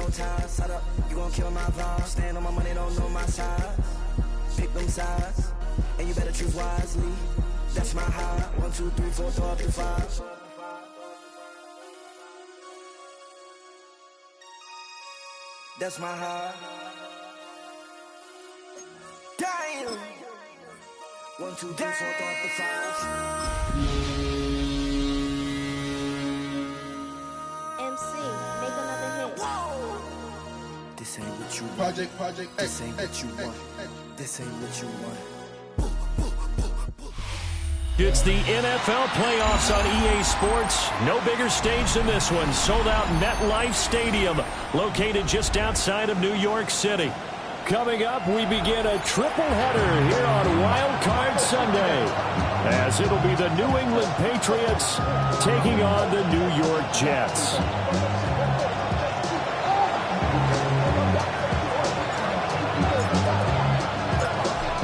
no ties. Shut up, you gon' kill my vibe. Stand on my money, don't know my side. Pick them sides, and you better choose wisely. That's my high. 1, 2, 3, 4, throw up to 5. That's my high. Damn. 1, 2, 3, 4, throw up to 5. MC, make another hit. Whoa. This ain't what you want. Project. This ain't what you want. This ain't what you want. It's the NFL playoffs on EA Sports. No bigger stage than this one. Sold out MetLife Stadium, located just outside of New York City. Coming up, we begin a triple header here on Wild Card Sunday, as it'll be the New England Patriots taking on the New York Jets.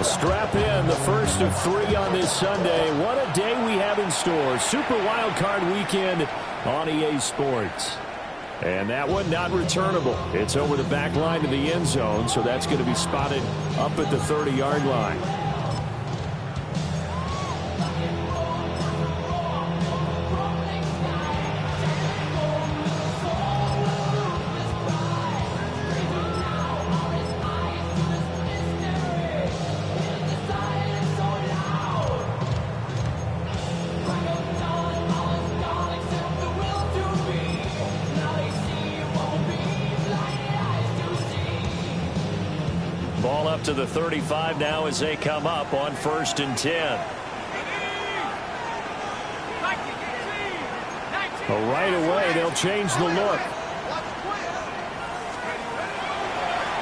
Strap in, the first of 3 on this Sunday. What a day we have in store. Super Wild Card Weekend on EA Sports. And that one not returnable. It's over the back line to the end zone, so that's going to be spotted up at the 30-yard line. Ball up to the 35 now as they come up on 1st and 10. Right away, they'll change the look.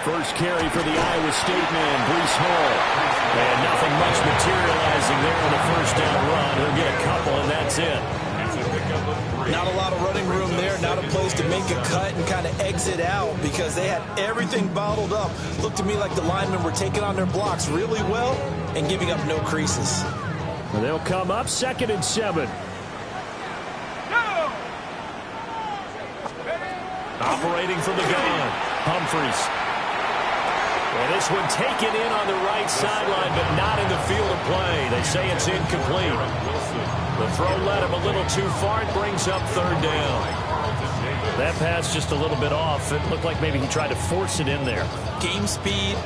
First carry for the Iowa State man, Breece Hall. And nothing much materializing there on the first down run. He'll get a couple, and that's it. Not a lot of running room there, not a place to make a cut and kind of exit out because they had everything bottled up. Looked to me like the linemen were taking on their blocks really well and giving up no creases. They'll come up 2nd and 7. Operating from the gun, Humphries. And this one taken in on the right sideline, but not in the field of play. They say it's incomplete. The throw led him a little too far. It brings up 3rd down. That pass just a little bit off. It looked like maybe he tried to force it in there. Game speed,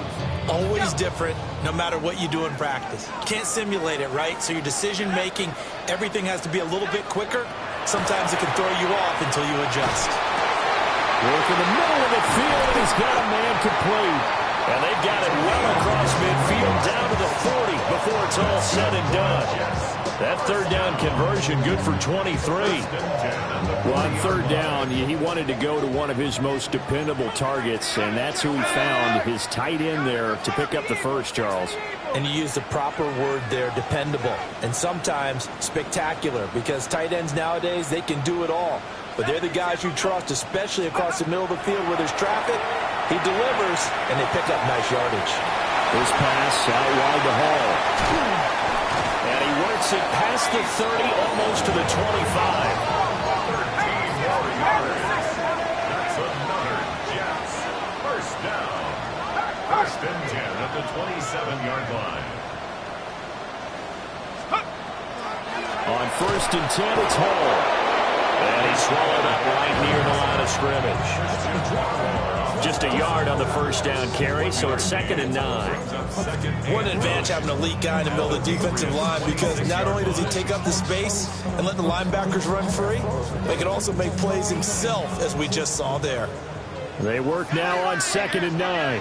always different, no matter what you do in practice. Can't simulate it, right? So your decision making, everything has to be a little bit quicker. Sometimes it can throw you off until you adjust. Work in the middle of the field, and he's got a man complete. And they've got it well across midfield down to the 40 before it's all said and done. That 3rd down conversion good for 23. Well, on 3rd down, he wanted to go to one of his most dependable targets, and that's who he found, his tight end there, to pick up the first, Charles. And you use the proper word there, dependable, and sometimes spectacular, because tight ends nowadays, they can do it all. But they're the guys you trust, especially across the middle of the field where there's traffic. He delivers, and they pick up nice yardage. This pass out wide to Hall. And he works it past the 30, almost to the 25. That's another Jets. First down. 1st and 10 at the 27-yard line. On 1st and 10, it's Hall. And he's swallowed up right near the line of scrimmage. Just a yard on the first down carry, so it's 2nd and 9. What an advantage having an elite guy in the middle of the defensive line, because not only does he take up the space and let the linebackers run free, but he can also make plays himself, as we just saw there. They work now on 2nd and 9.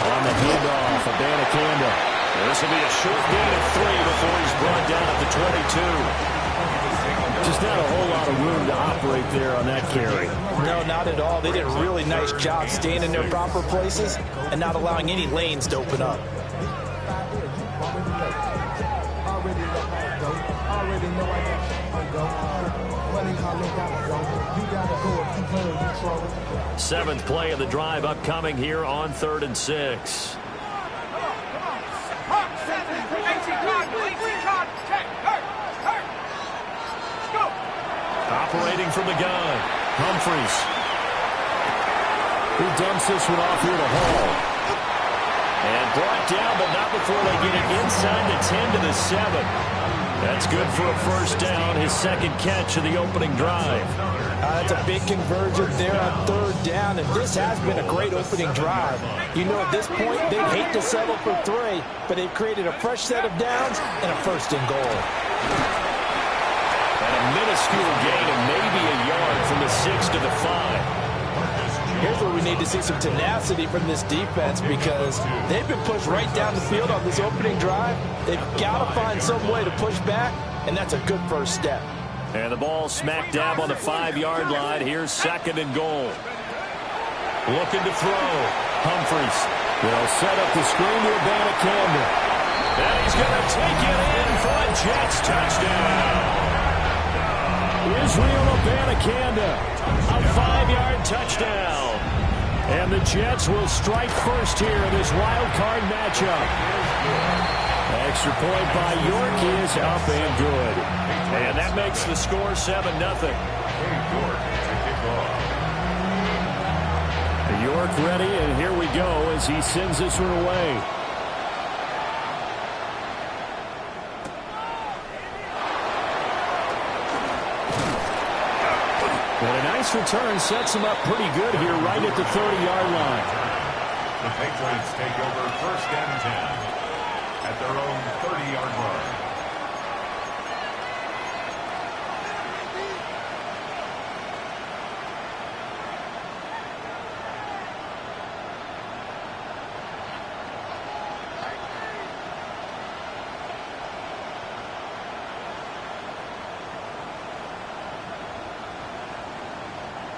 On the handoff, Abanikanda. This will be a short gain of 3 before he's brought down at the 22. Just not a whole lot of room to operate there on that carry. No, not at all. They did a really nice job staying in their proper places and not allowing any lanes to open up. Seventh play of the drive upcoming here on 3rd and 6. Operating from the gun, Humphries. Who dumps this one off here to Hall. And brought down, but not before they get it inside the 10 to the 7. That's good for a first down, his second catch of the opening drive. That's a big conversion there on third down, and this has been a great opening drive. You know, at this point, they'd hate to settle for 3, but they've created a fresh set of downs and a first and goal. And a minuscule gain of maybe a yard from the 6 to the 5. Here's where we need to see some tenacity from this defense because they've been pushed right down the field on this opening drive. They've got to find some way to push back, and that's a good first step. And the ball smack dab on the 5-yard line. Here's second and goal. Looking to throw. Humphries. They'll set up the screen to Abanikanda. And he's going to take it in for a Jets touchdown. Israel Abanikanda, a 5-yard touchdown. And the Jets will strike first here in this wild card matchup. Extra point by York is up and good. And that makes the score 7-0. York ready, and here we go as he sends this one away. And a nice return sets him up pretty good here right at the 30-yard line. The Patriots take over first and 10 at their own 30-yard line.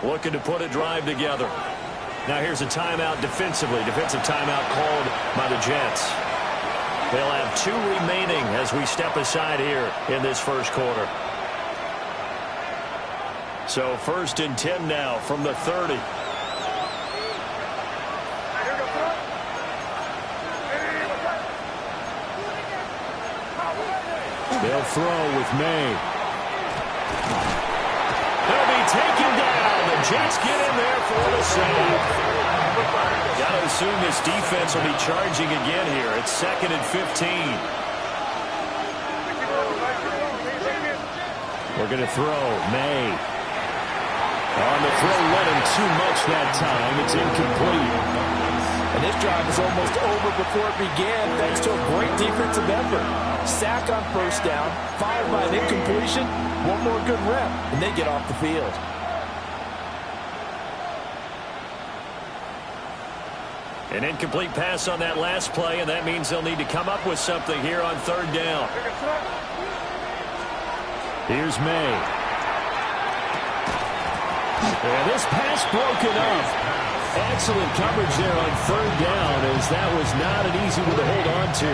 Looking to put a drive together. Now here's a timeout defensively. Defensive timeout called by the Jets. They'll have 2 remaining as we step aside here in this first quarter. So first and 10 now from the 30. They'll throw with May. They'll be taken down. The Jets get in there for the save. Got to assume this defense will be charging again here. It's second and 15. We're going to throw. May. On the throw, let him too much that time. It's incomplete. And this drive is almost over before it began thanks to a great defensive effort. Sack on first down, followed by an incompletion. One more good rep, and they get off the field. An incomplete pass on that last play, and that means they'll need to come up with something here on third down. Here's May. And this pass broken up. Excellent coverage there on third down, as that was not an easy one to hold on to.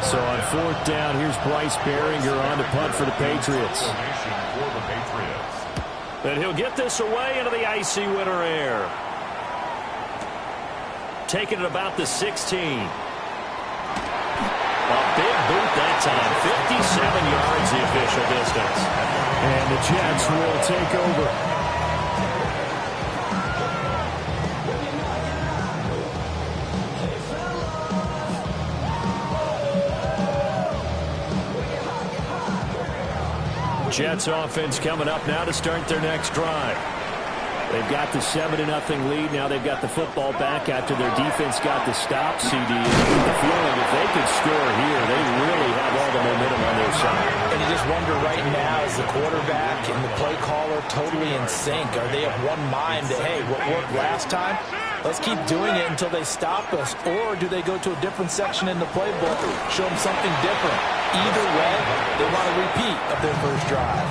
So on fourth down, here's Bryce Baringer on to punt for the Patriots. And he'll get this away into the icy winter air. Taking it about the 16. A big boot that time. 57 yards the official distance. And the Jets will take over. Jets offense coming up now to start their next drive. They've got the 7-0 lead. Now they've got the football back after their defense got the stop, CD. And the feeling if they could score here, they really have all the momentum on their side. And you just wonder right now, is the quarterback and the play caller totally in sync? Are they of one mind that, hey, what worked last time, let's keep doing it until they stop us? Or do they go to a different section in the playbook, show them something different? Either way, they want a repeat of their first drive.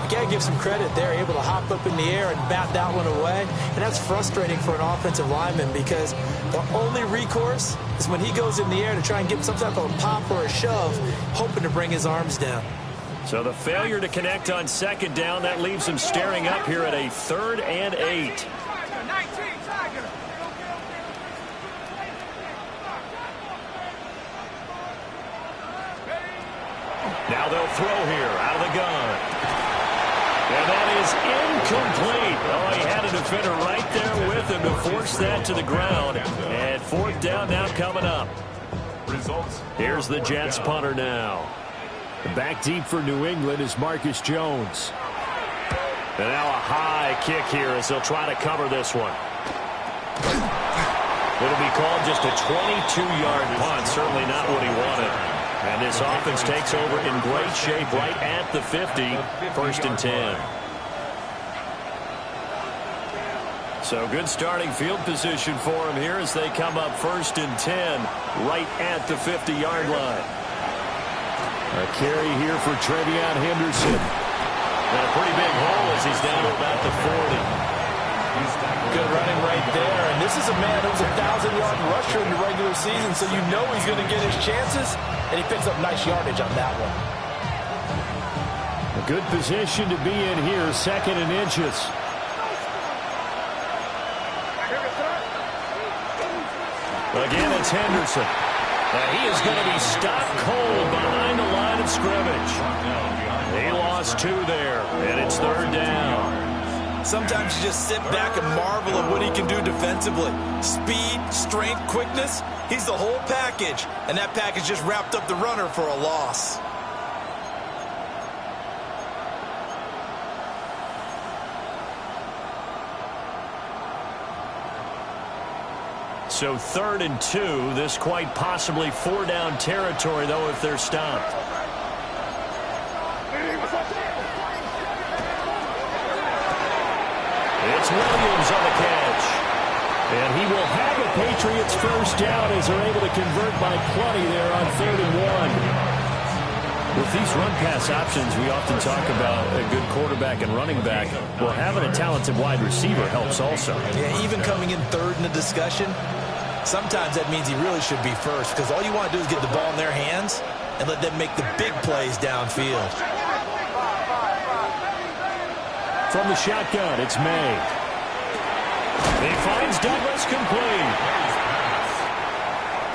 You got to give some credit. They're able to hop up in the air and bat that one away. And that's frustrating for an offensive lineman because the only recourse is when he goes in the air to try and get some type of a pop or a shove, hoping to bring his arms down. So the failure to connect on second down, that leaves him staring up here at a 3rd and 8. Now they'll throw here out of the gun. And that is incomplete. Oh, he had a defender right there with him to force that to the ground. And fourth down now coming up. Here's the Jets punter now. Back deep for New England is Marcus Jones. And now a high kick here as they'll try to cover this one. It'll be called just a 22-yard punt. Certainly not what he wanted. And this offense takes over in great shape right at the 50. First and 10. So good starting field position for him here as they come up first and 10 right at the 50-yard line. A carry here for Trevion Henderson. And a pretty big hole as he's down to about the 40. Good running right there. And this is a man who's a 1,000-yard rusher in the regular season, so you know he's going to get his chances. And he picks up nice yardage on that one. A good position to be in here, second and inches. Again, it's Henderson. He is going to be stopped cold behind the line of scrimmage. He lost 2 there, and it's third down. Sometimes you just sit back and marvel at what he can do defensively. Speed, strength, quickness. He's the whole package, and that package just wrapped up the runner for a loss. So third and 2. This quite possibly 4-down territory, though, if they're stopped. It's Williams on the catch. And he will have a Patriots first down as they're able to convert by plenty there on 3rd and 1. With these run-pass options, we often talk about a good quarterback and running back. Well, having a talented wide receiver helps also. Yeah, even coming in third in the discussion, sometimes that means he really should be first because all you want to do is get the ball in their hands and let them make the big plays downfield. From the shotgun, it's May. He finds Douglas complete.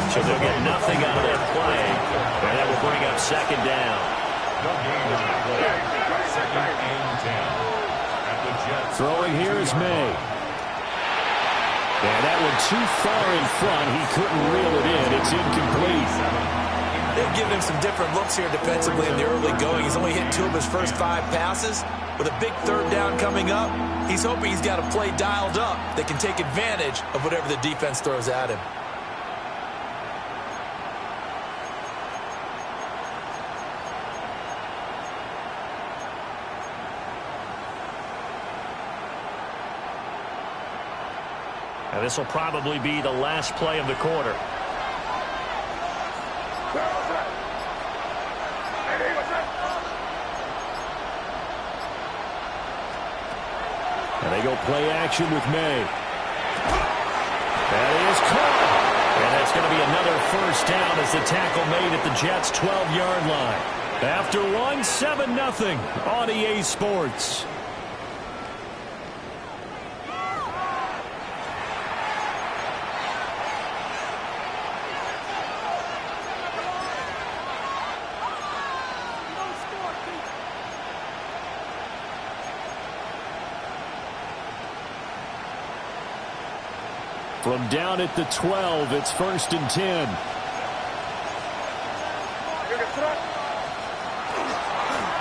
So they'll get nothing out of that play, and that will bring up second down. Throwing here is May. And that one too far in front. He couldn't reel it in. It's incomplete. They've given him some different looks here defensively in the early going. He's only hit 2 of his first 5 passes. With a big third down coming up, he's hoping he's got a play dialed up that can take advantage of whatever the defense throws at him. And this will probably be the last play of the quarter. And they go play action with May. That is caught. And that's going to be another first down as the tackle made at the Jets' 12-yard line. After one, 7-0 on EA Sports. From down at the 12, it's first and 10.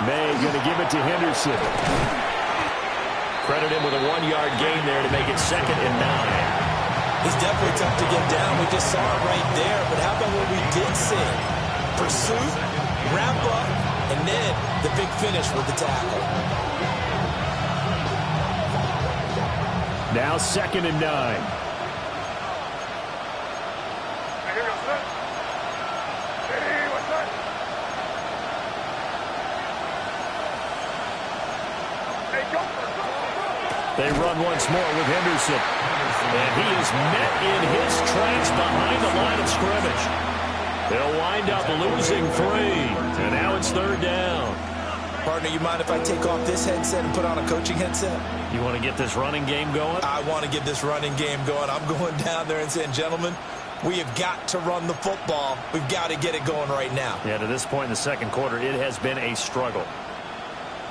May going to give it to Henderson. Credit him with a 1-yard gain there to make it second and 9. He's definitely tough to get down. We just saw it right there. But how about what we did see? Pursuit, wrap up, and then the big finish with the tackle. Now second and 9. They run once more with Henderson. And he is met in his tracks behind the line of scrimmage. They'll wind up losing 3. And now it's third down. Partner, you mind if I take off this headset and put on a coaching headset? You want to get this running game going? I want to get this running game going. I'm going down there and saying, gentlemen, We have got to run the football. We've got to get it going right now. Yeah, to this point in the second quarter, it has been a struggle.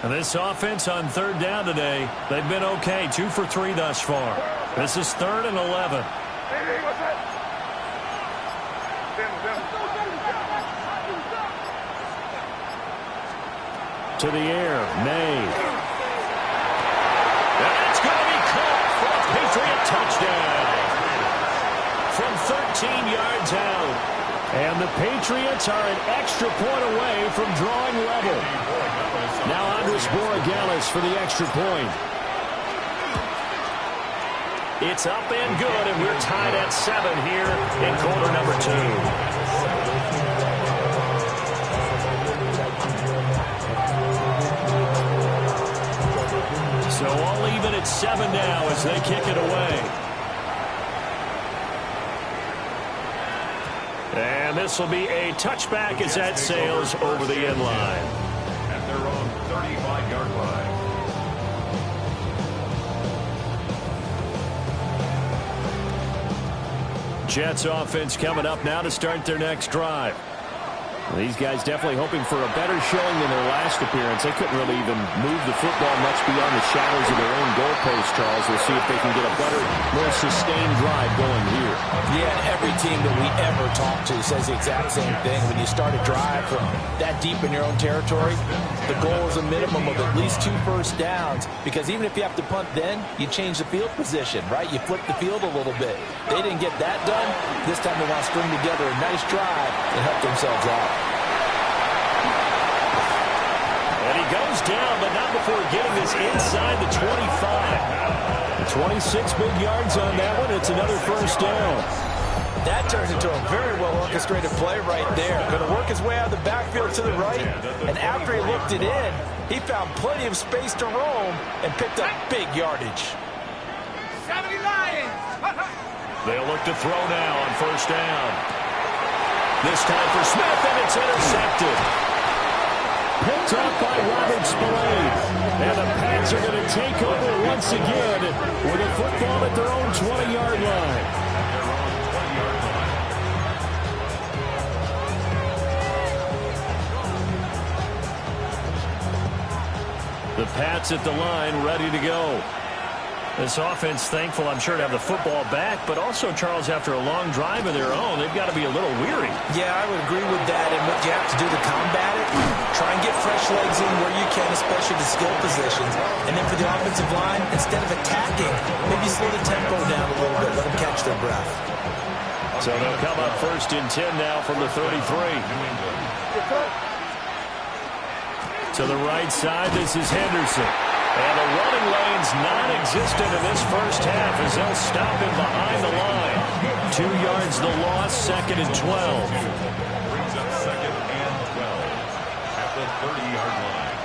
And this offense on third down today, they've been okay. 2 for 3 thus far. This is 3rd and 11. To the air, May. And it's going to be caught for a Patriot touchdown. From 13 yards out. And the Patriots are an extra point away from drawing level. Now Andres Borregales for the extra point. It's up and good, and we're tied at 7 here in quarter number 2. So all even at 7 now as they kick it away. And this will be a touchback as that sails over the end line. At their own 35-yard line. Jets offense coming up now to start their next drive. These guys definitely hoping for a better showing than their last appearance. They couldn't really even move the football much beyond the shadows of their own goalpost, Charles. We'll see if they can get a better, more sustained drive going here. Yeah, and every team that we ever talk to says the exact same thing. When you start a drive from that deep in your own territory, the goal is a minimum of at least 2 first downs, because even if you have to punt then, you change the field position, right? You flip the field a little bit. They didn't get that done. This time they want to string together a nice drive and help themselves out. And he goes down, but not before getting this inside the 25. 26 big yards on that one. It's another first down. That turns into a very well-orchestrated play right there. Going to work his way out of the backfield to the right, and after he looked it in, he found plenty of space to roam and picked up big yardage. 70 Lions! They'll look to throw now on first down. This time for Smith, and it's intercepted. Picked off by Robert Spillane. And the Pats are going to take over once again with a football at their own 20-yard line. The Pats at the line, ready to go. This offense thankful, I'm sure, to have the football back, but also, Charles, after a long drive of their own, they've got to be a little weary. Yeah, I would agree with that, and what you have to do to combat it, try and get fresh legs in where you can, especially the skill positions. And then for the offensive line, instead of attacking, maybe slow the tempo down a little bit, let them catch their breath. So they'll come up 1st and 10 now from the 33. To the right side, this is Henderson. And the running lane's non-existent in this first half as they'll stop him behind the line. 2 yards the loss, 2nd and 12. Brings up 2nd and 12 at the 30-yard line.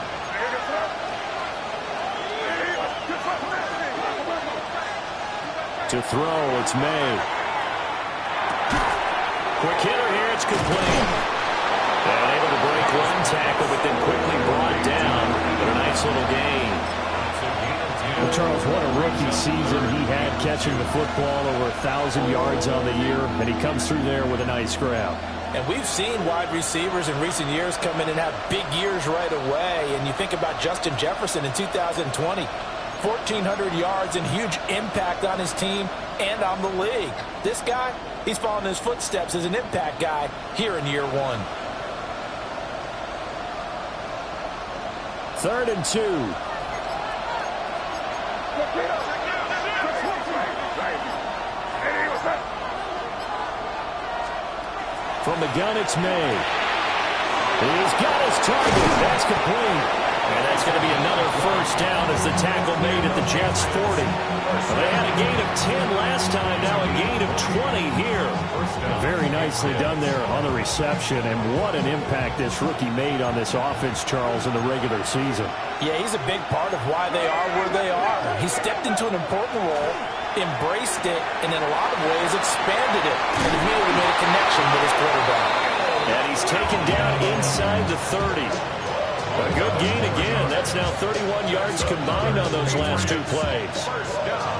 To throw, it's May. Quick hitter here, it's complete. And able to break one tackle, but then quickly brought down. But a nice little gain. Well, Charles, what a rookie season he had, catching the football over 1,000 yards on the year, and he comes through there with a nice grab. And we've seen wide receivers in recent years come in and have big years right away. And you think about Justin Jefferson in 2020, 1,400 yards and huge impact on his team and on the league. This guy, he's following his footsteps as an impact guy here in year 1. 3rd and 2. From the gun, it's May. He's got his target. That's complete. And that's going to be another first down as the tackle made at the Jets' 40. They had a gain of 10 last time, now a gain of 20 here. Very nicely done there on the reception, and what an impact this rookie made on this offense, Charles, in the regular season. Yeah, he's a big part of why they are where they are. He stepped into an important role, embraced it, and in a lot of ways expanded it, and immediately made a connection with his quarterback. And he's taken down inside the 30. A good gain again. That's now 31 yards combined on those last two plays.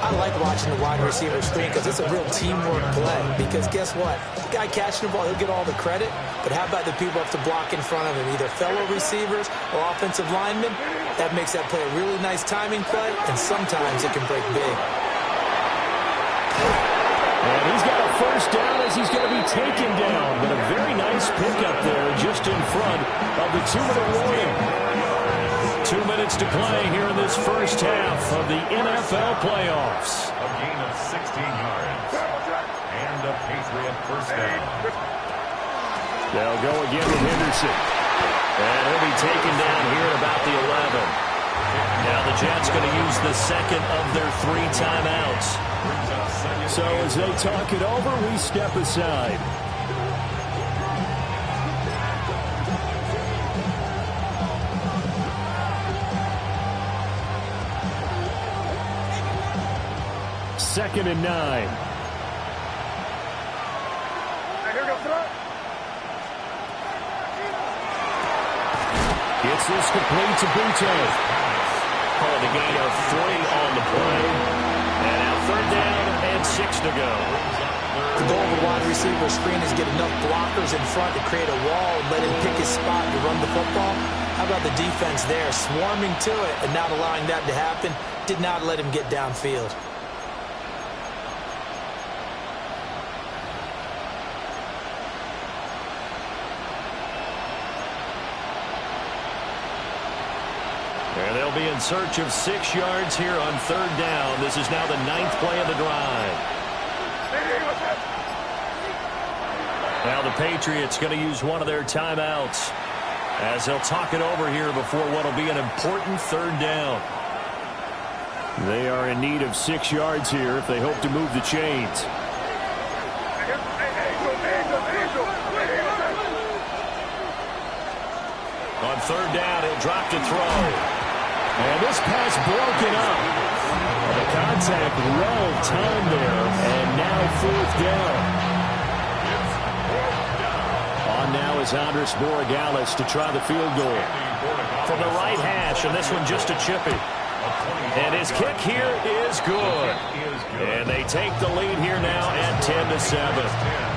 I like watching the wide receiver screen because it's a real teamwork play. Because guess what? The guy catching the ball, he'll get all the credit. But how about the people up to block in front of him, either fellow receivers or offensive linemen? That makes that play a really nice timing play, and sometimes it can break big. And he's got a first down as he's going to be taken down. But a very nice pickup there just in front of the 2-minute warning. 2 minutes to play here in this first half of the NFL playoffs. A gain of 16 yards. And a Patriot first down. They'll go again with Henderson. And he'll be taken down here at about the 11. Now the Jets going to use the second of their 3 timeouts. So as they talk it over, we step aside. Second and 9. Gets this complete to Butte. Calling a gain of 3 on the play. And now 3rd down and 6 to go. The goal of a wide receiver screen is get enough blockers in front to create a wall and let him pick his spot to run the football. How about the defense there, swarming to it and not allowing that to happen? Did not let him get downfield. And they'll be in search of 6 yards here on 3rd down. This is now the 9th play of the drive. Now the Patriots going to use one of their timeouts as they'll talk it over here before what will be an important 3rd down. They are in need of 6 yards here if they hope to move the chains. On 3rd down, he'll drop to throw. And this pass broken up. The contact well timed there, and now 4th down. On now is Andres Borregales to try the field goal. From the right hash, and this one just a chippy. And his kick here is good. And they take the lead here now at 10-7.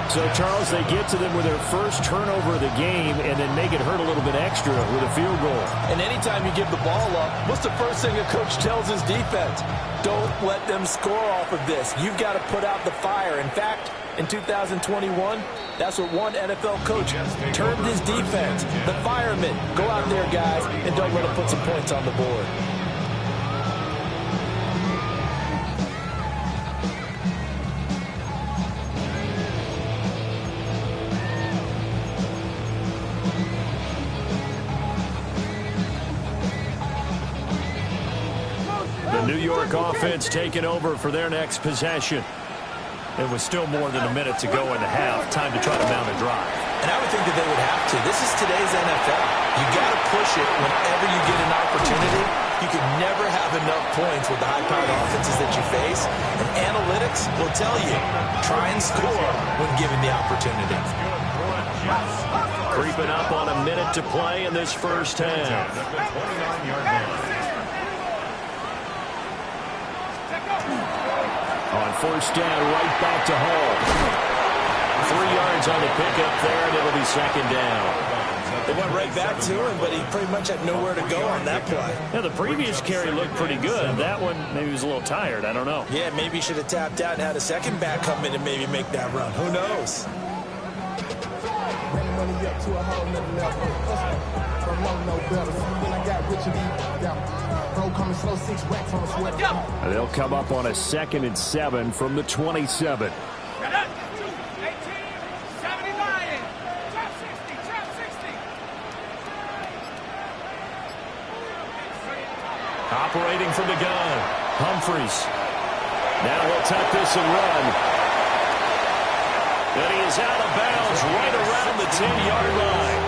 So, Charles, they get to them with their first turnover of the game and then make it hurt a little bit extra with a field goal. And anytime you give the ball up, what's the first thing a coach tells his defense? Don't let them score off of this. You've got to put out the fire. In fact, in 2021, that's what one NFL coach termed his defense. The firemen. Go out there, guys, and don't let them put some points on the board. New York offense taking over for their next possession. It was still more than a minute to go in the half. Time to try to mount a drive. And I would think that they would have to. This is today's NFL. You got to push it whenever you get an opportunity. You can never have enough points with the high-powered offenses that you face. And analytics will tell you, try and score when given the opportunity. Creeping up on a minute to play in this first half. On 1st down, right back to Hall. 3 yards on the pickup there, and it'll be 2nd down. They went right back to him, but he pretty much had nowhere to go on that play. Yeah, the previous carry looked pretty good. That one, maybe he was a little tired. I don't know. Yeah, maybe he should have tapped out and had a second back come in and maybe make that run. Who knows? They'll come up on a 2nd and 7 from the 27. Operating from the gun, Humphreys. Now he'll tuck this and run. And he is out of bounds right around the 10-yard line.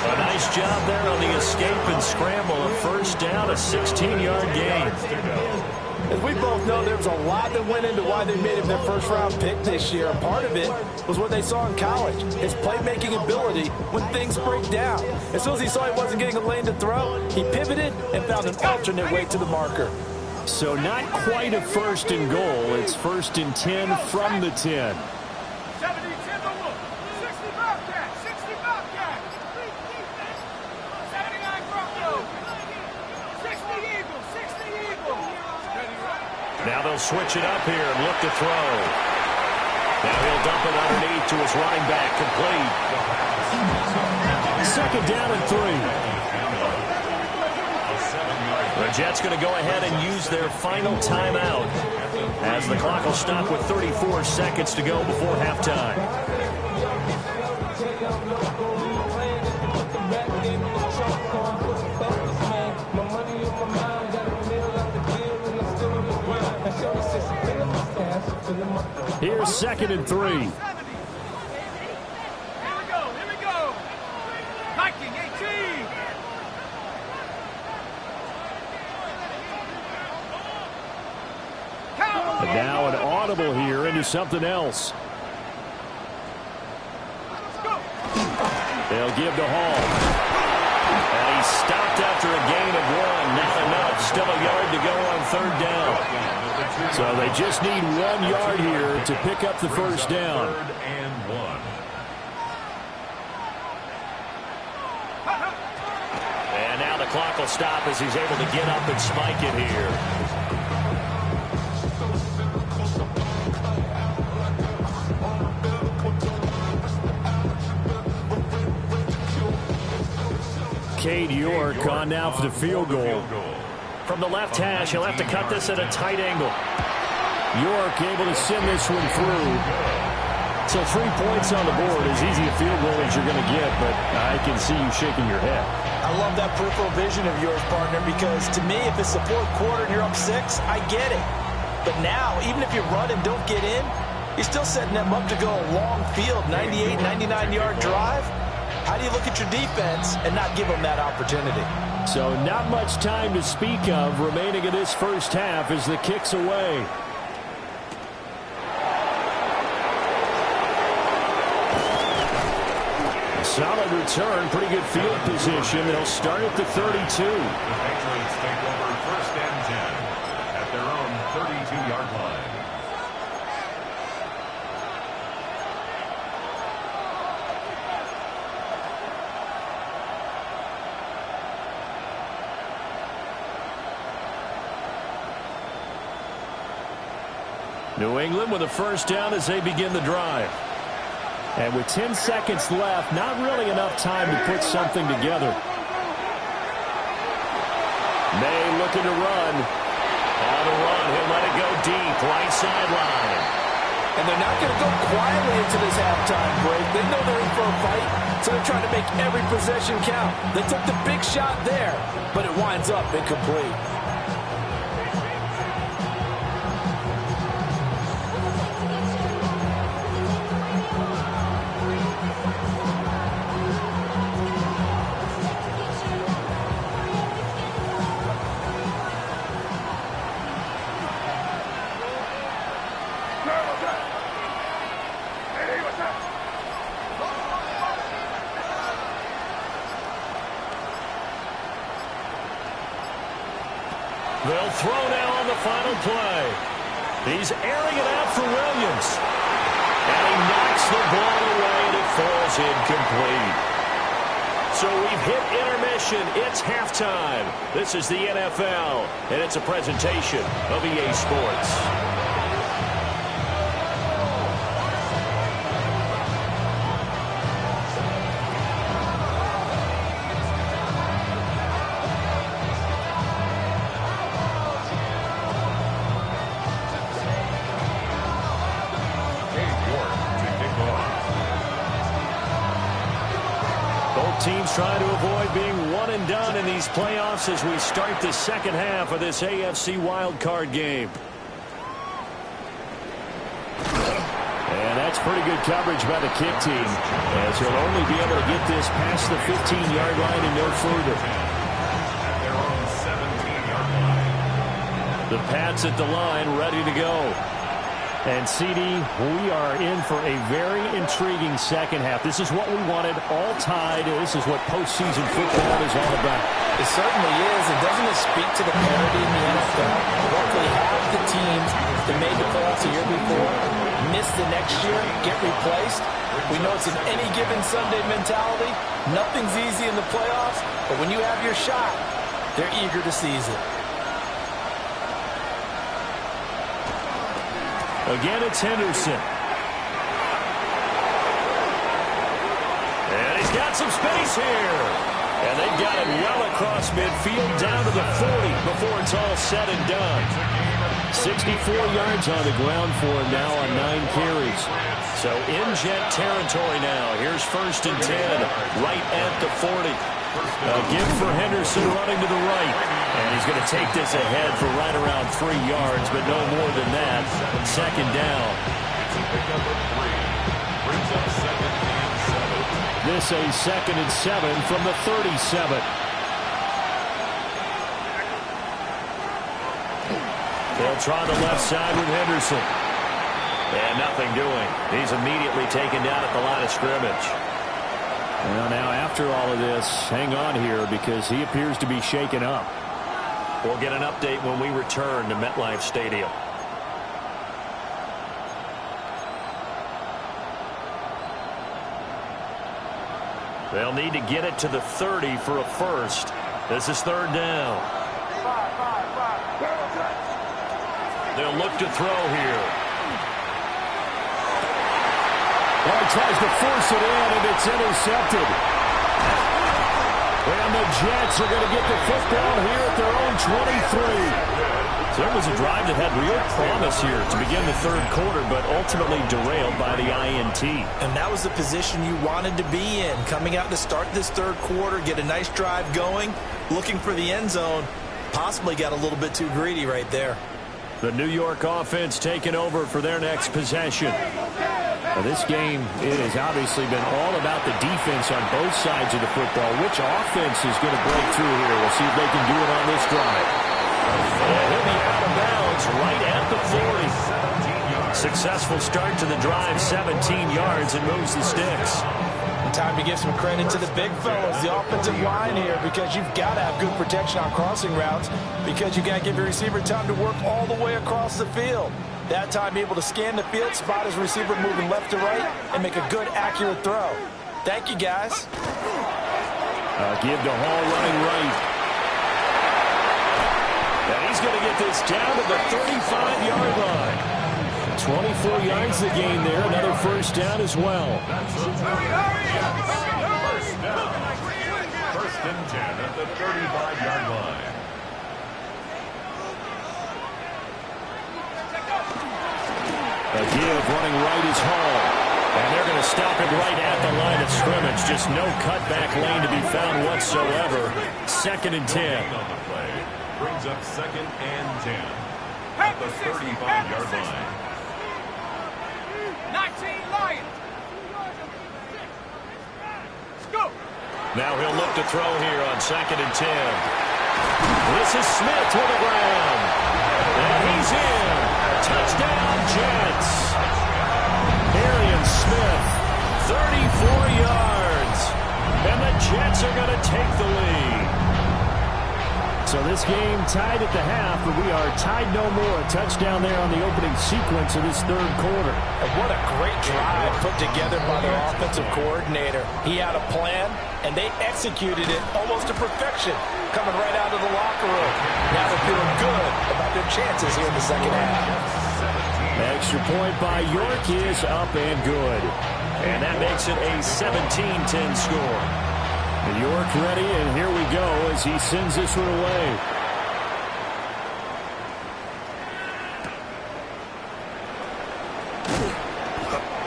A nice job there on the escape and scramble. A 1st down, a 16-yard gain. As we both know, there was a lot that went into why they made him their first-round pick this year. And part of it was what they saw in college, his playmaking ability when things break down. As soon as he saw he wasn't getting a lane to throw, he pivoted and found an alternate way to the marker. So not quite a first and goal. It's first and 10 from the 10. 70, 10 to look. 60 Bobcat, 60 Bobcat. 79 Broncos. 60 Eagles, 60 Eagles. Now they'll switch it up here and look to throw. Now he'll dump it underneath to his running back, complete. Second down and 3. The Jets going to go ahead and use their final timeout as the clock will stop with 34 seconds to go before halftime. Here's second and 3. Here we go. Viking 18. And now an audible here into something else. They'll give to Hall. And he's stopped after a gain of 1. Not enough. Still a yard to go on third down. So they just need 1 yard here to pick up the first down. Third and 1. And now the clock will stop as he's able to get up and spike it here. Cade York on now for the field goal. From the left hash, he'll have to cut this at a tight angle. York able to send this one through. So 3 points on the board, as easy a field goal as you're going to get, but I can see you shaking your head. I love that peripheral vision of yours, partner, because to me, if it's the fourth quarter and you're up 6, I get it. But now, even if you run and don't get in, you're still setting them up to go a long field, 98, 99-yard drive. How do you look at your defense and not give them that opportunity? So not much time to speak of remaining in this first half as the kick's away. Solid return, pretty good field position. They'll start at the 32. The Patriots take over first and 10 at their own 32-yard line. New England with a first down as they begin the drive. And with 10 seconds left, not really enough time to put something together. May looking to run. On the run, he'll let it go deep, right sideline. And they're not going to go quietly into this halftime break. They know they're in for a fight, so they're trying to make every possession count. They took the big shot there, but it winds up incomplete. They'll throw now on the final play. He's airing it out for Williams. And he knocks the ball away, and it falls incomplete. So we've hit intermission. It's halftime. This is the NFL, and it's a presentation of EA Sports. Teams trying to avoid being one and done in these playoffs as we start the second half of this AFC wildcard game. And that's pretty good coverage by the kick team, as he'll only be able to get this past the 15-yard line and no further. At their own 17-yard line. The Pats at the line, ready to go. And, CD, we are in for a very intriguing second half. This is what we wanted, all tied. This is what postseason football is all about. It certainly is. And doesn't it speak to the parity in the NFL? Roughly half the teams that made the playoffs the year before miss the next year, get replaced. We know it's an any given Sunday mentality. Nothing's easy in the playoffs, but when you have your shot, they're eager to seize it. Again, it's Henderson. And he's got some space here. And they've got it well across midfield down to the 40 before it's all said and done. 64 yards on the ground for him now on 9 carries. So in Jet territory now. Here's 1st and 10, right at the 40. Give for Henderson running to the right. And he's going to take this ahead for right around 3 yards, but no more than that. 2nd down. This a 2nd and 7 from the 37. They'll try the left side with Henderson. And nothing doing. He's immediately taken down at the line of scrimmage. Well, now after all of this, hang on here because he appears to be shaken up. We'll get an update when we return to MetLife Stadium. They'll need to get it to the 30 for a first. This is 3rd down. They'll look to throw here. Well, he tries to force it in, and it's intercepted. And the Jets are going to get the football here at their own 23. So it was a drive that had real promise here to begin the 3rd quarter, but ultimately derailed by the INT. And that was the position you wanted to be in. Coming out to start this 3rd quarter, get a nice drive going, looking for the end zone. Possibly got a little bit too greedy right there. The New York offense taking over for their next possession. Now this game, it has obviously been all about the defense on both sides of the football. Which offense is going to break through here? We'll see if they can do it on this drive. And he'll be out of bounds right at the 40. Successful start to the drive, 17 yards, and moves the sticks. Time to give some credit to the big fellas, the offensive line here, because you've got to have good protection on crossing routes, because you've got to give your receiver time to work all the way across the field. That time able to scan the field, spot his receiver moving left to right, and make a good, accurate throw. Thank you, guys. Give to Hall running right. And he's going to get this down to the 35-yard line. 24 yards the gain there. Another first down as well. First and 10 at the 35-yard line. A give running right is Hall. And they're going to stop it right at the line of scrimmage. Just no cutback lane to be found whatsoever. 2nd and 10. On the play brings up 2nd and 10 at the 35-yard line. 19 Lions. Go. Now he'll look to throw here on 2nd and 10. This is Smith to the ground. And he's in. Touchdown, Jets. Arian Smith, 34 yards. And the Jets are going to take the lead. So this game tied at the half, but we are tied no more. A touchdown there on the opening sequence of this 3rd quarter. And what a great drive put together by their offensive coordinator. He had a plan, and they executed it almost to perfection, coming right out of the locker room. Now they're feeling good about their chances here in the 2nd half. Extra point by York is up and good. And that makes it a 17-10 score. York ready, and here we go as he sends this one away.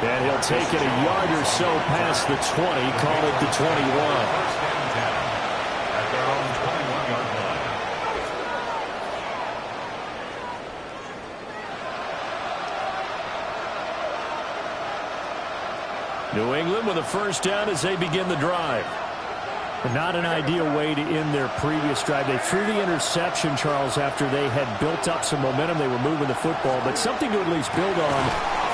And he'll take it a yard or so past the 20, call it the 21. First and 10 at their own 21-yard line. New England with a first down as they begin the drive. Not an ideal way to end their previous drive. They threw the interception, Charles, after they had built up some momentum. They were moving the football, but something to at least build on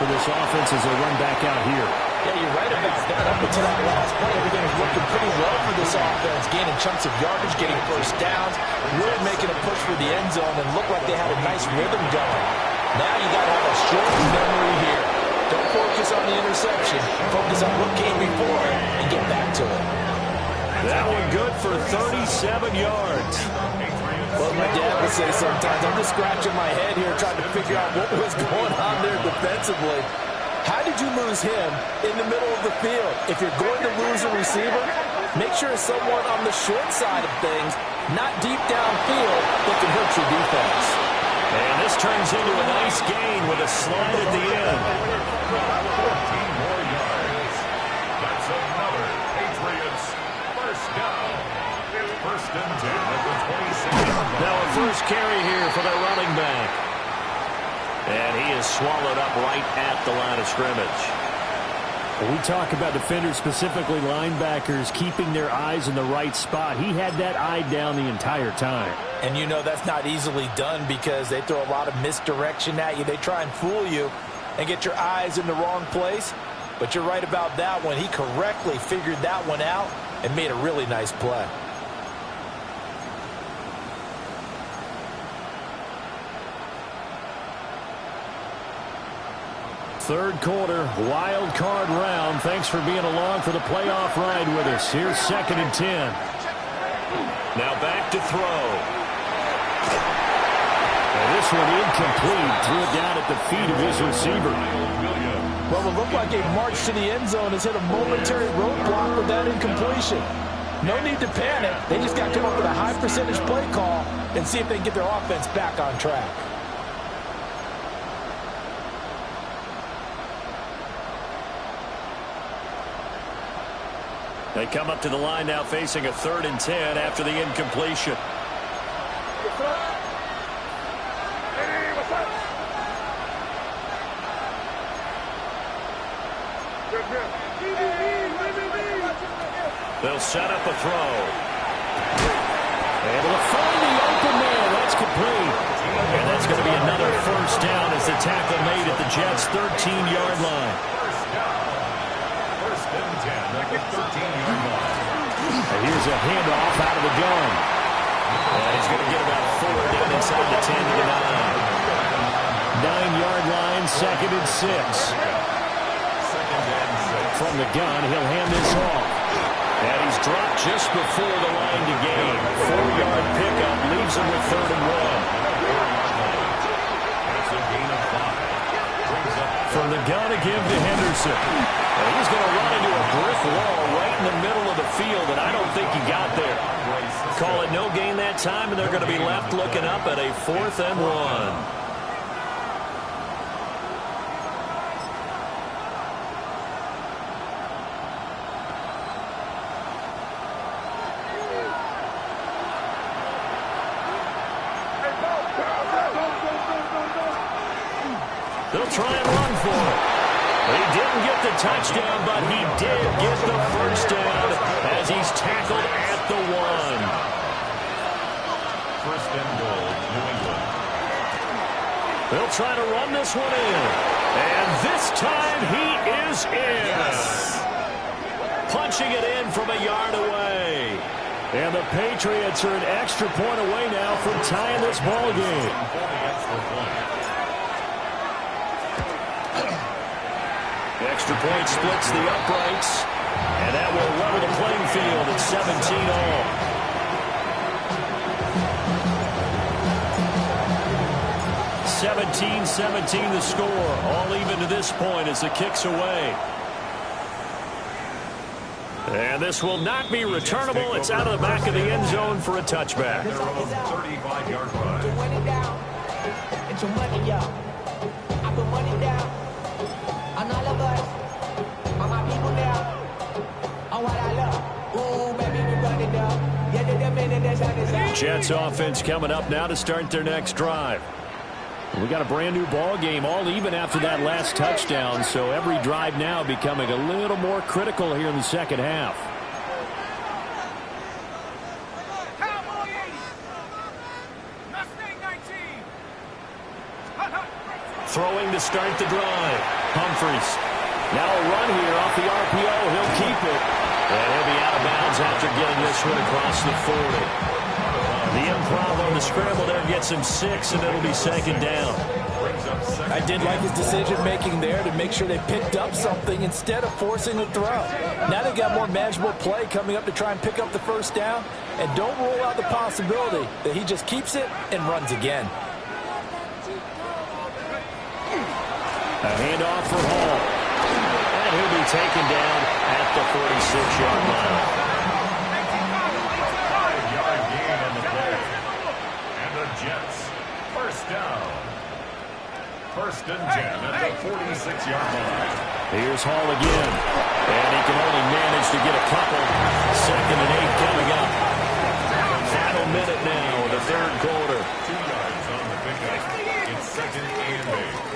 for this offense as they run back out here. Yeah, you're right about that. Up until that last play, everything was working pretty well for this offense, gaining chunks of yardage, getting first downs, really making a push for the end zone, and looked like they had a nice rhythm going. Now you got to have a short memory here. Don't focus on the interception. Focus on what came before it and get back to it. That one good for 37 yards. Well, my dad would say sometimes, I'm just scratching my head here trying to figure out what was going on there defensively. How did you lose him in the middle of the field? If you're going to lose a receiver, make sure it's someone on the short side of things, not deep downfield, that can hurt your defense. And this turns into a nice gain with a slide at the end. 14 more yards. That's another Patriots first down. First and 10 at the 26. Now a first carry here for their running back. And he is swallowed up right at the line of scrimmage. When we talk about defenders, specifically linebackers, keeping their eyes in the right spot. He had that eye down the entire time. And you know that's not easily done because they throw a lot of misdirection at you. They try and fool you and get your eyes in the wrong place. But you're right about that one. He correctly figured that one out and made a really nice play. Third quarter, wild card round. Thanks for being along for the playoff ride with us. Here's 2nd and 10. Now back to throw. And this one incomplete. Threw it down at the feet of his receiver. Well, it looked like a march to the end zone has hit a momentary roadblock with that incompletion. No need to panic. They just got to come up with a high percentage play call and see if they can get their offense back on track. They come up to the line now facing a 3rd and 10 after the incompletion. They'll set up a throw. Able to find the open man. That's complete. And that's going to be another first down as the tackle made at the Jets' 13-yard line. First and 10 at the 13-yard line. And here's a handoff out of the gun. And he's going to get about 4 down inside the 10 to the 9. 9-yard line, 2nd and 6. From the gun, he'll hand this off. And he's dropped just before the line to gain. 4-yard pickup leaves him with 3rd and 1. That's a gain of 5. From the gun again to Henderson. And he's going to run into a brick wall right in the middle of the field, and I don't think he got there. Call it no gain that time, and they're going to be left looking up at a 4th and 1. They'll try and run for it. He didn't get the touchdown, but he did get the first down as he's tackled at the 1. First and goal, New England. They'll try to run this one in. And this time he is in. Yes. Punching it in from a yard away. And the Patriots are an extra point away now from tying this ball game. Extra point splits the uprights, and that will level the playing field at 17 all. (17-17) the score, all even to this point as the kick's away. And this will not be returnable. It's out of the back of the end zone for a touchback. Their own 35-yard line. Money down. It's your money, y'all. I put money down. On all of us, on my people now, on what I love. Ooh, baby, we run it up. Yeah, the minute that's on this side. Jets offense coming up now to start their next drive. We got a brand new ball game, all even after that last touchdown, so every drive now becoming a little more critical here in the second half. Throwing to start the drive. Humphries. Now a run here off the RPO. He'll keep it. And he'll be out of bounds after getting this one across the 40. The improv on the scramble there gets him 6, and it'll be second down. I did like his decision-making there to make sure they picked up something instead of forcing the throw. Now they've got more manageable play coming up to try and pick up the first down, and don't rule out the possibility that he just keeps it and runs again. A handoff for Hall. And he'll be taken down at the 46-yard line. 5-yard gain on the play. And the Jets, first down. First and 10 at the 46-yard line. Here's Hall again. And he can only manage to get a couple. Second and 8 coming up. Final minute now of the third quarter. 2 yards on the pickup. It's second and 8.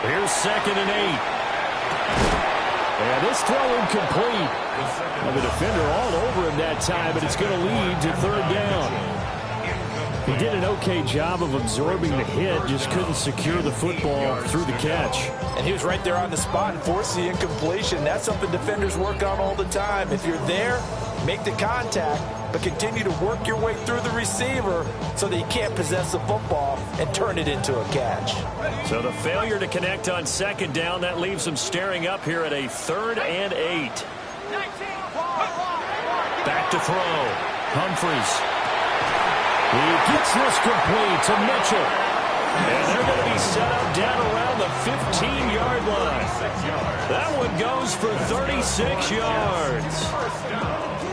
Here's second and 8. And this throw incomplete. Well, the defender all over him that time, but it's going to lead to third down. He did an okay job of absorbing the hit, just couldn't secure the football through the catch. And he was right there on the spot and forced the incompletion. That's something defenders work on all the time. If you're there, make the contact, but continue to work your way through the receiver so that you can't possess the football and turn it into a catch. So the failure to connect on second down, that leaves them staring up here at a third and 8. Back to throw. Humphries. He gets this complete to Mitchell. And they're going to be set up down around the 15-yard line. That one goes for 36 yards.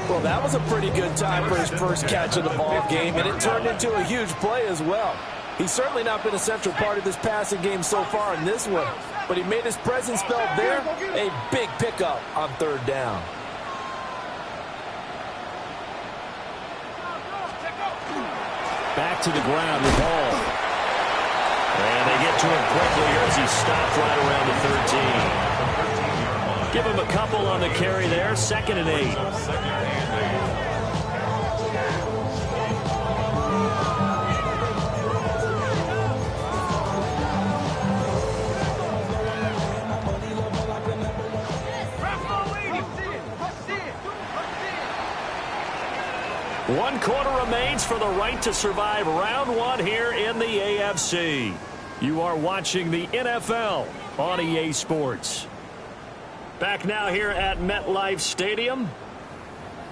Well, that was a pretty good time for his first catch of the ball game, and it turned into a huge play as well. He's certainly not been a central part of this passing game so far in this one, but he made his presence felt there, a big pickup on third down. Back to the ground with Hall. And they get to him quickly here as he stopped right around the 13. Give him a couple on the carry there. Second and 8. One quarter remains for the right to survive round one here in the AFC. You are watching the NFL on EA Sports. Back now here at MetLife Stadium.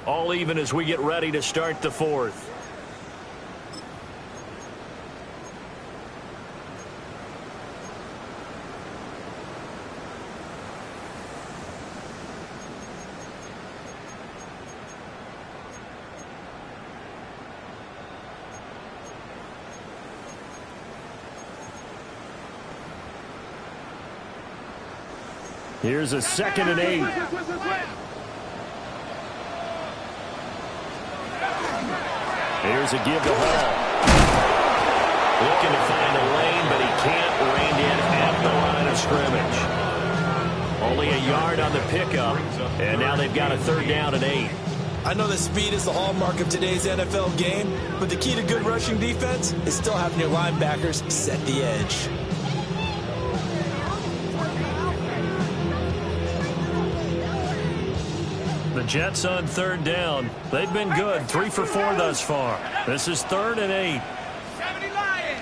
All even as we get ready to start the fourth. Here's a second and 8. Here's a give to Hall. Looking to find a lane, but he can't. Reined in at the line of scrimmage. Only a yard on the pickup, and now they've got a third down and 8. I know that speed is the hallmark of today's NFL game, but the key to good rushing defense is still having your linebackers set the edge. The Jets on third down. They've been good. 3 for 4 thus far. This is third and 8. 70 Lions.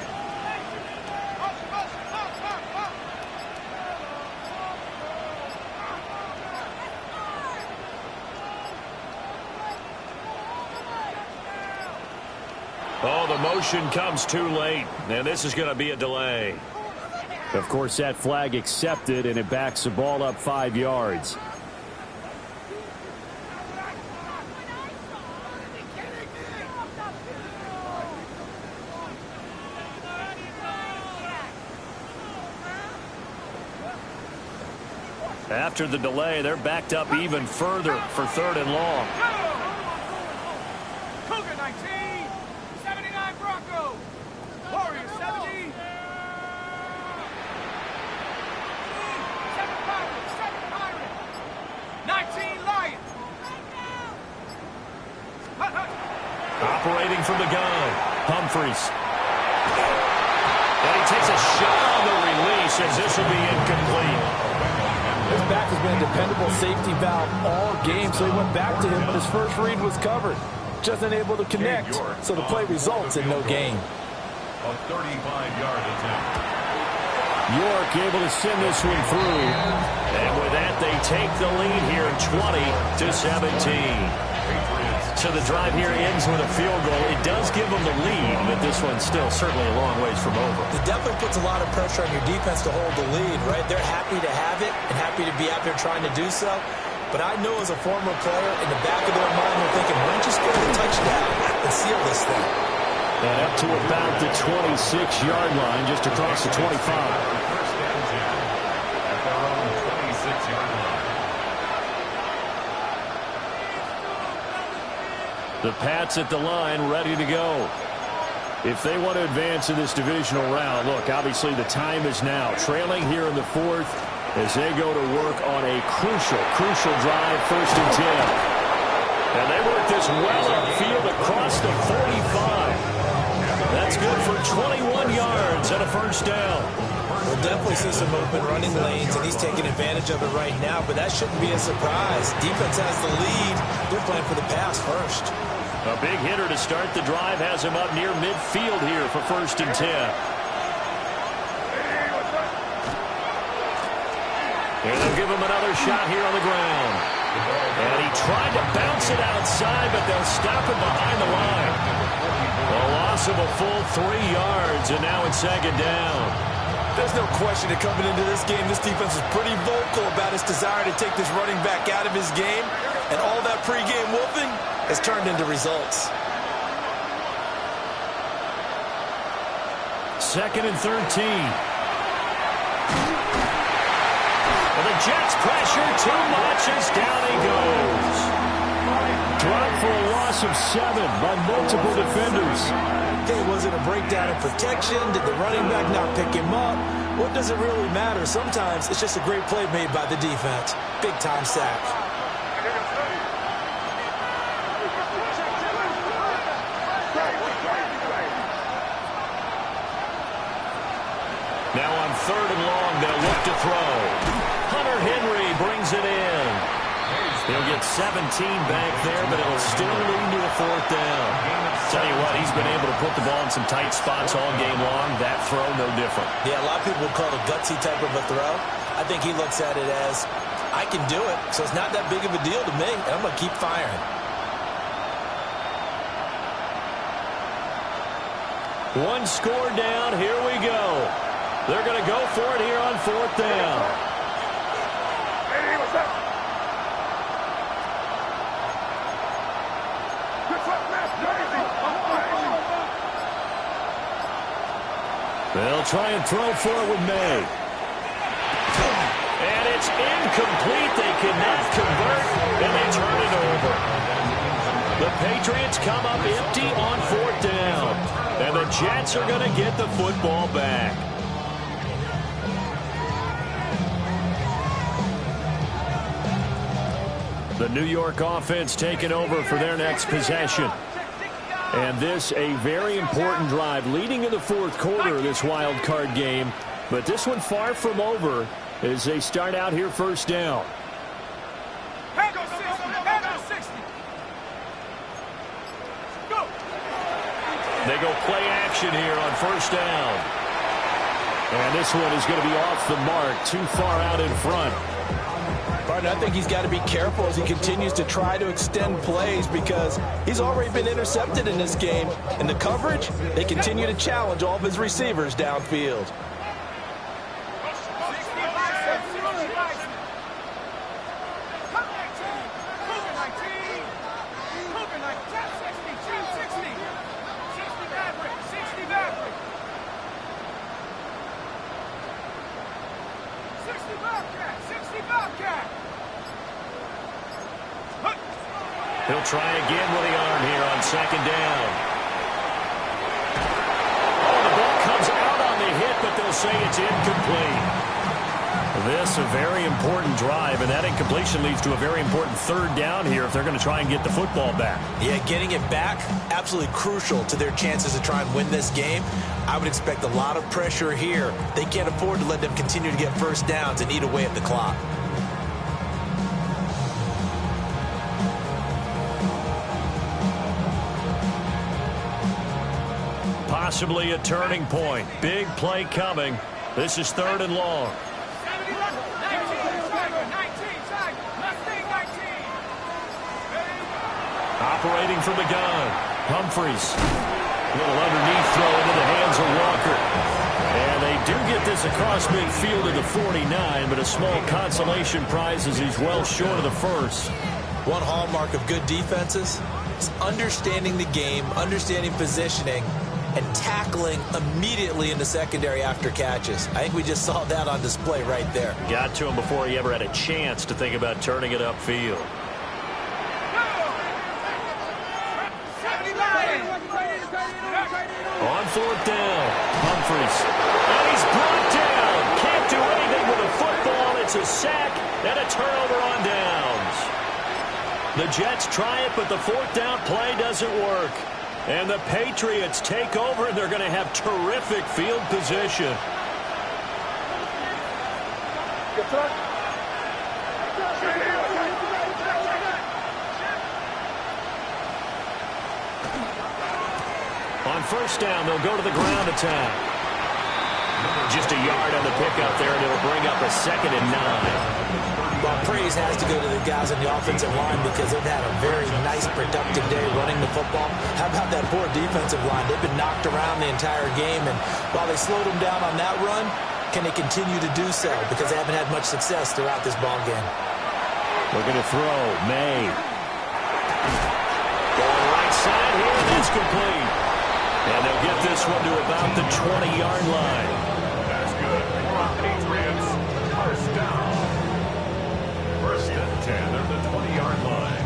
Oh, the motion comes too late. And this is going to be a delay. Of course, that flag accepted, and it backs the ball up 5 yards. After the delay, they're backed up even further for third and long. Cougar 19, 79 Broncos, Warriors 70, 7 Pirates, 7 Pirates, 19 Lions. coming from the gun. Humphries. And he takes a shot on the release as this will be incomplete. His back has been a dependable safety valve all game, so he went back to him, but his first read was covered. Just unable to connect, so the play results in no gain. A 35-yard attempt. York able to send this one through. And with that, they take the lead here, 20-17. So the drive here ends with a field goal. It does give them the lead, but this one's still certainly a long ways from over. It definitely puts a lot of pressure on your defense to hold the lead, right? They're happy to have it and happy to be out there trying to do so. But I know as a former player, in the back of their mind, they're thinking, why don't you score a touchdown and seal this thing? And up to about the 26-yard line, just across the 25. First and 10 at their own 26-yard line. The Pats at the line, ready to go. If they want to advance in this divisional round, look, obviously the time is now. Trailing here in the fourth as they go to work on a crucial drive, 1st and 10. And they work this well upfield across the 45. That's good for 21 yards and a first down. We'll definitely see some open running lanes, and he's taking advantage of it right now, but that shouldn't be a surprise. Defense has the lead. They're playing for the pass first. A big hitter to start the drive has him up near midfield here for 1st and 10. And they'll give him another shot here on the ground. And he tried to bounce it outside, but they'll stop him behind the line. A loss of a full 3 yards, and now it's 2nd down. There's no question that coming into this game, this defense is pretty vocal about its desire to take this running back out of his game, and all that pregame whooping has turned into results. 2nd and 13. And the Jets pressure too much as down he goes. Dropped for a loss of 7 by multiple defenders. Hey, was it a breakdown in protection? Did the running back not pick him up? What does it really matter? Sometimes it's just a great play made by the defense. Big-time sack. Now on 3rd and long, they'll look to throw. Hunter Henry brings it in. He'll get 17 back there, but it'll still lead to a 4th down. Tell you what, he's been able to put the ball in some tight spots all game long. That throw, no different. Yeah, a lot of people would call it a gutsy type of a throw. I think he looks at it as, I can do it, so it's not that big of a deal to me, and I'm going to keep firing. One score down, here we go. They're going to go for it here on 4th down. Hey, what's up? They'll try and throw for it with May. And it's incomplete. They cannot convert, and they turn it over. The Patriots come up empty on 4th down. And the Jets are going to get the football back. The New York offense taking over for their next possession. And this a very important drive leading in the 4th quarter of this wild card game. But this one far from over as they start out here 1st down. Head to 60. Go. They go play action here on 1st down. And this one is going to be off the mark, too far out in front. Partner, I think he's got to be careful as he continues to try to extend plays because he's already been intercepted in this game. In the coverage, they continue to challenge all of his receivers downfield. He'll try again with the arm here on 2nd down. Oh, the ball comes out on the hit, but they'll say it's incomplete. This a very important drive, and that incompletion leads to a very important third down here if they're going to try and get the football back. Yeah, getting it back, absolutely crucial to their chances to try and win this game. I would expect a lot of pressure here. They can't afford to let them continue to get first downs and eat away at the clock. Possibly a turning point. Big play coming. This is 3rd and long. Operating from the gun. Humphreys. Little underneath throw into the hands of Walker. And they do get this across midfield to the 49, but a small consolation prize as he's well short of the first. One hallmark of good defenses is understanding the game, understanding positioning, and tackling immediately in the secondary after catches. I think we just saw that on display right there. Got to him before he ever had a chance to think about turning it upfield. On 4th down, Humphreys. And he's brought down. Can't do anything with the football. It's a sack and a turnover on downs. The Jets try it, but the 4th down play doesn't work. And the Patriots take over, and they're going to have terrific field position. On 1st down, they'll go to the ground attack. Just a yard on the pickup there, and it'll bring up a 2nd and 9. Well, praise has to go to the guys on the offensive line because they've had a very nice, productive day running the football. How about that poor defensive line? They've been knocked around the entire game, and while they slowed them down on that run, can they continue to do so? Because they haven't had much success throughout this ball game. Looking to throw. May. Going right side here, and it's complete. And they'll get this one to about the 20-yard line. That's good. Patriots, 1st down. 1st and 10 at the 20-yard line.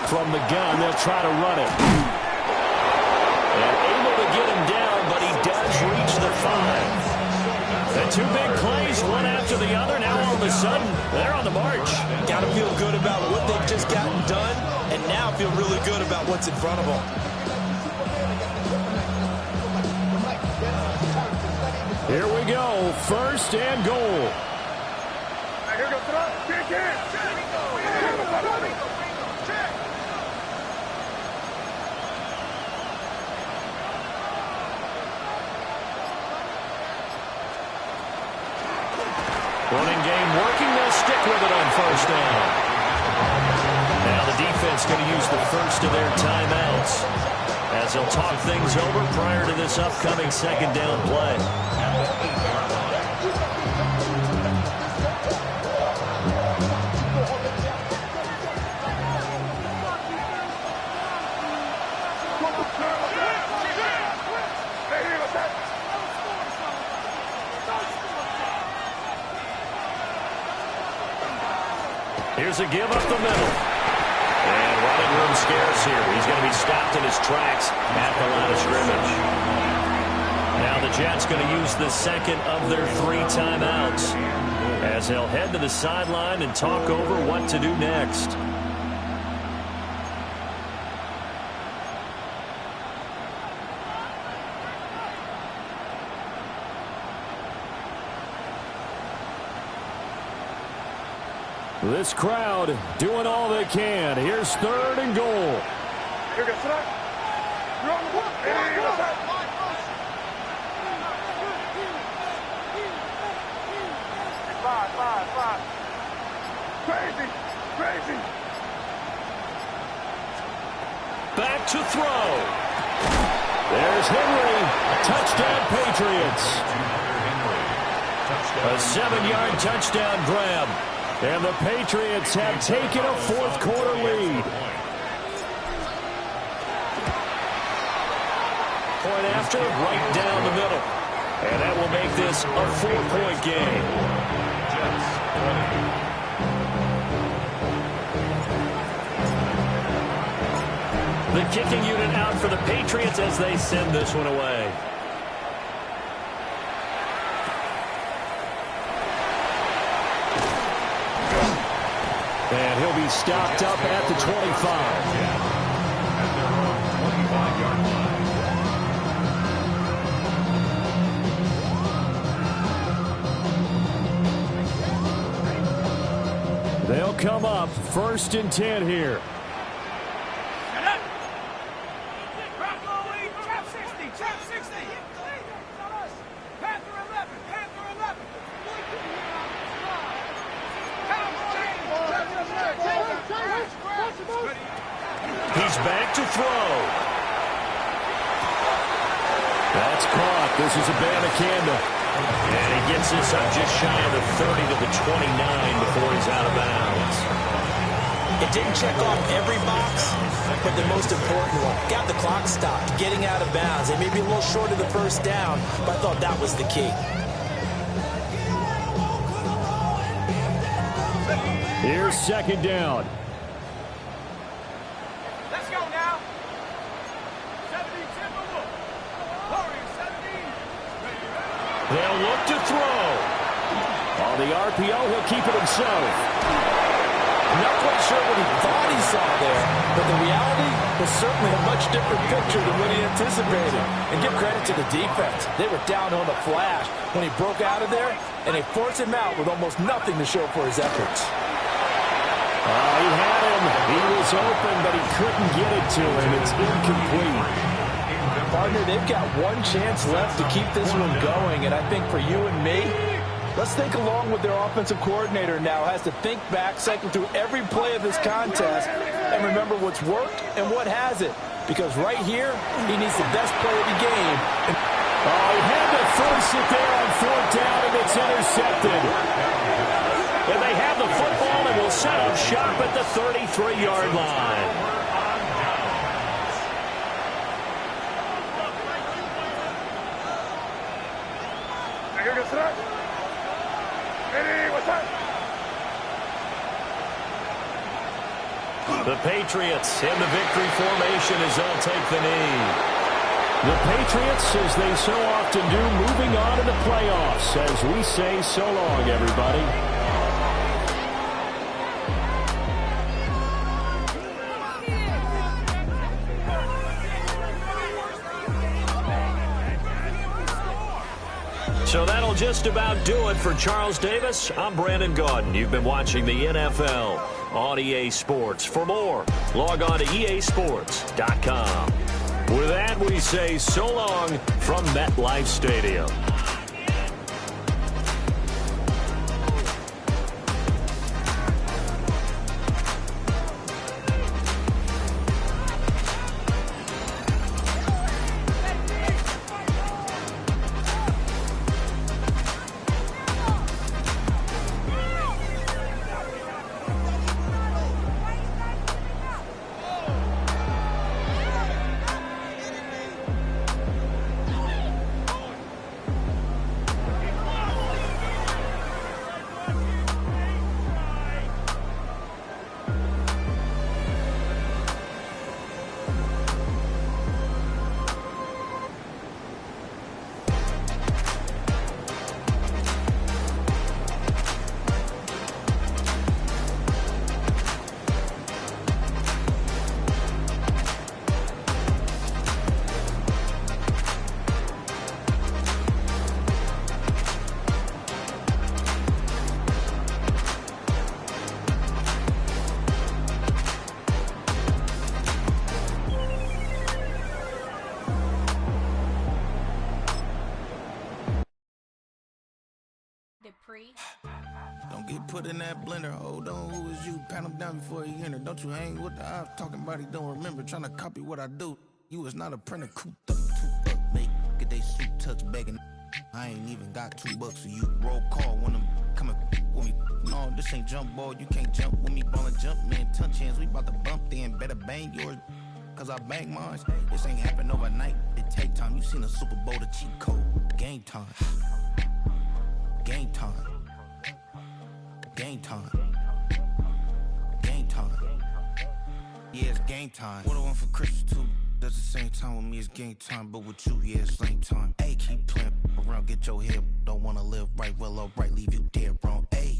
From the gun, they'll try to run it. And able to get him down, but he does reach the 5. The 2 big plays, one after the other. Now all of a sudden, they're on the march. Got to feel good about what they've just gotten done, and now feel really good about what's in front of them. Here we go, 1st and goal. Here goes the kick in. Running game working, they'll stick with it on 1st down. Now the defense going to use the first of their timeouts as they'll talk things over prior to this upcoming 2nd down play. Here's a give up the middle. And running room scarce here. He's going to be stopped in his tracks at the line of scrimmage. Now the Jets going to use the 2nd of their 3 timeouts as they'll head to the sideline and talk over what to do next. This crowd doing all they can. Here's 3rd and goal. Here goes the You're on the block. Five. Crazy. Back to throw. There's Henry. Touchdown, Patriots. A 7-yard touchdown grab. And the Patriots have taken a fourth-quarter lead. Point after, right down the middle. And that will make this a 4-point game. The kicking unit out for the Patriots as they send this one away. And he'll be stopped up at the 25. They'll come up 1st and 10 here. He's back to throw. That's caught. This is Abanikanda. And he gets this up just shy of the 30 to the 29 before he's out of bounds. It didn't check off every box, but the most important one. Got the clock stopped, getting out of bounds. They may be a little short of the first down, but I thought that was the key. Here's 2nd down. Let's go now. 17, Timber look. Warriors 17. They'll look to throw. On the RPO, he'll keep it himself. Not quite sure what he thought he saw there, but the reality was certainly a much different picture than what he anticipated. And give credit to the defense. They were down on the flash when he broke out of there, and they forced him out with almost nothing to show for his efforts. He had him. He was open, but he couldn't get it to him. It's incomplete. Partner, they've got one chance left to keep this one going, and I think for you and me, let's think along with their offensive coordinator now. Has to think back, cycle through every play of this contest, and remember what's worked and what hasn't. Because right here, he needs the best play of the game. He had to force it there on 4th down, and it's intercepted. And they have the football and will set up shop at the 33-yard line. The Patriots in the victory formation as they'll take the knee. The Patriots, as they so often do, moving on to the playoffs as we say so long, everybody. So that'll just about do it for Charles Davis. I'm Brandon Gaudin. You've been watching the NFL on EA Sports. For more, log on to easports.com. With that, we say so long from MetLife Stadium. Dupree. Don't get put in that blender. Hold on, who is you? Pat him down before he enter. Don't you hang with the ops talking about he don't remember. Trying to copy what I do. You was not a printer. Cooped up, too up, make. Get they suit tucks begging. I ain't even got $2, so you roll call when I'm coming with me. No, this ain't jump ball. You can't jump with me. Ballin' jump, man. Touch hands. We bout to bump then. Better bang yours, cause I bang mine. This ain't happen overnight. It take time. You seen a Super Bowl, the cheat code. Game time. Game time. Game time. Game time. Yeah, it's game time. What I want for Christmas too. At the same time with me, it's game time. But with you, yeah, it's lame time. Hey, keep playing around, get your head. Don't wanna live right, well, alright, leave you dead wrong. Hey,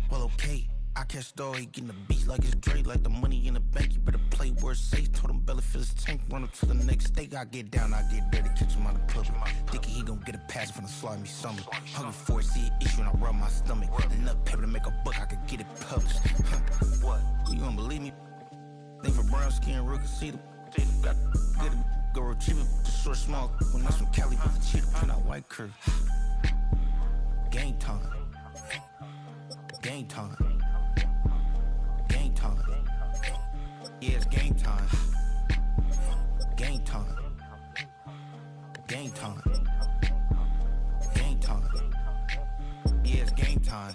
well, okay. I catch the dog, he getting the beat like it's Dre, like the money in the bank. You better play where it's safe. Told him belly fill his tank, run him to the next state. I get down, I get dirty, catch him on the club. Thinking he gon' get a pass from the slide me summer. Hungry for it, see an issue and I rub my stomach. Enough paper to make a book, I could get it published. What? You gonna believe me? Think for brown skin, real conceited. Got good go retrieve it, the short small. When that's from Cali, with the cheetah print out white curve. Game time. Game time. Game time. Yeah, it's game time. Game time. Game time. Game time. Yeah, it's game time.